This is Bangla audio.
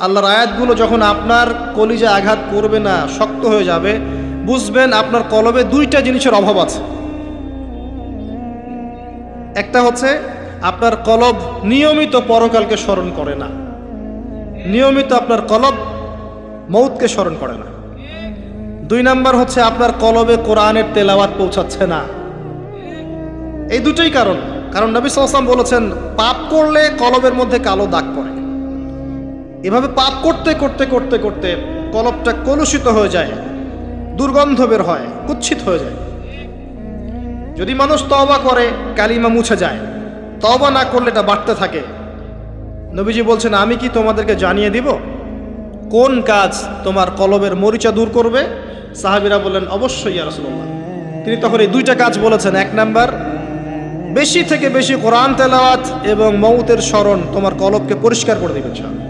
আল্লাহর আয়াতগুলো যখন আপনার কলিজা আঘাত করবে না, শক্ত হয়ে যাবে, বুঝবেন আপনার কলবে দুইটা জিনিসের অভাব আছে। একটা হচ্ছে আপনার কলব নিয়মিত পরকালকে স্মরণ করে না, নিয়মিত আপনার কলব মৌতকে স্মরণ করে না। দুই নাম্বার হচ্ছে আপনার কলবে কোরআনের তেলাওয়াত পৌঁছাচ্ছে না। এই দুটোই কারণ। কারণ নবী সাল্লাল্লাহু আলাইহি ওয়াসাল্লাম বলেছেন, পাপ করলে কলবের মধ্যে কালো দাগ পড়ে। এভাবে পাপ করতে করতে করতে করতে কলবটা কলুষিত হয়ে যায়, দুর্গন্ধ বের হয়, কুৎসিত হয়ে যায়। যদি মানুষ তওবা করে কালিমা মুছে যায়, তওবা না করলে এটা বাড়তে থাকে। নবীজি বলছেন, আমি কি তোমাদেরকে জানিয়ে দিব কোন কাজ তোমার কলবের মরিচা দূর করবে? সাহাবীরা বললেন, অবশ্যই ইয়া রাসূলুল্লাহ। তিনি তখন এই দুইটা কাজ বলেছেন। এক নাম্বার, বেশি থেকে বেশি কোরআন তেলাওয়াত এবং মৌতের স্মরণ তোমার কলবকে পরিষ্কার করে দিবে ইনশাআল্লাহ।